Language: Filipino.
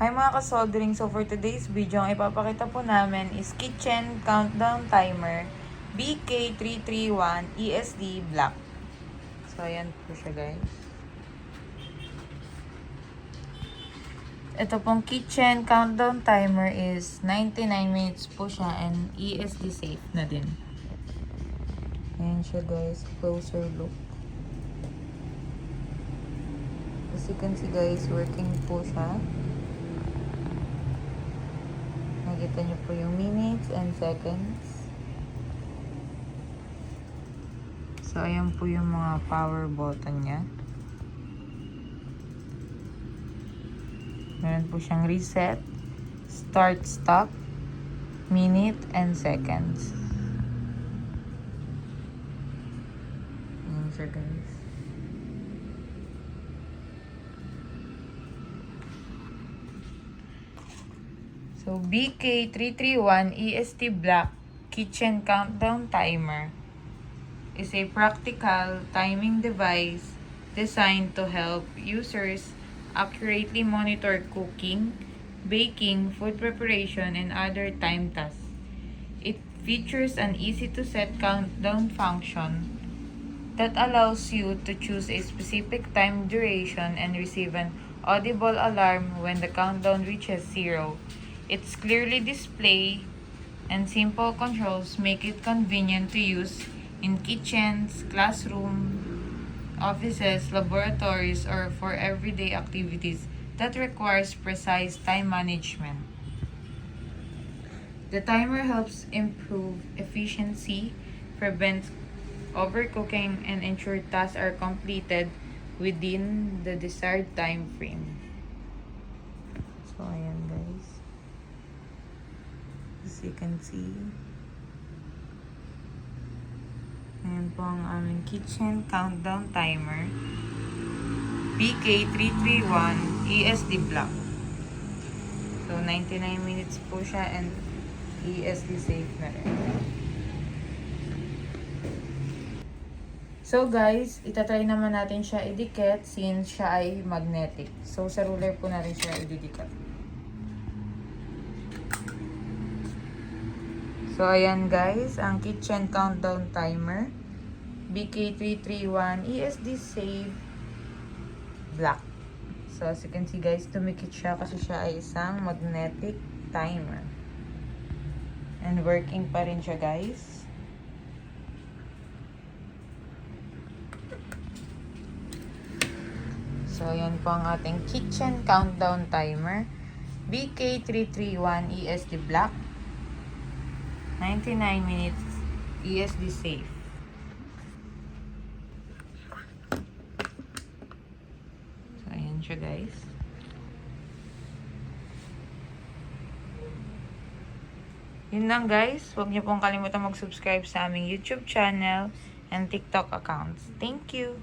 Hi mga ka-soldering, so for today's video, ang ipapakita po namin is kitchen countdown timer BK331 ESD Black. So ayan po siya guys. Ito pong kitchen countdown timer is 99 minutes po siya and ESD safe na din. Ayan siya guys, closer look. As you can see guys, working po siya. Nakita niyo po yung minutes and seconds. So, ayan po yung mga power button niya. Meron po siyang reset, start, stop, minute, and seconds. Ayan siya guys. So, BK331 ESD Black Kitchen Countdown Timer is a practical timing device designed to help users accurately monitor cooking, baking, food preparation, and other time tasks. It features an easy-to-set countdown function that allows you to choose a specific time duration and receive an audible alarm when the countdown reaches 0. Its clearly display and simple controls make it convenient to use in kitchens, classrooms, offices, laboratories, or for everyday activities that requires precise time management. The timer helps improve efficiency, prevents overcooking, and ensure tasks are completed within the desired time frame. So, ayan guys. As you can see, ayan po ang aming kitchen countdown timer BK331 ESD Black. So 99 minutes po siya and ESD safe na rin. So guys, itatry naman natin siya idikit since siya ay magnetic. So sa ruler po natin siya ididikit. So, ayan guys, ang kitchen countdown timer BK331 ESD Safe Black. So, as you can see guys, tumikit siya kasi siya ay isang magnetic timer. And working pa rin siya guys. So, ayan po ang ating kitchen countdown timer BK331 ESD Black. 99 minutes ESD safe. So, ayan siya guys. Yun lang guys. Huwag niyo pong kalimutan mag-subscribe sa aming YouTube channel and TikTok accounts. Thank you!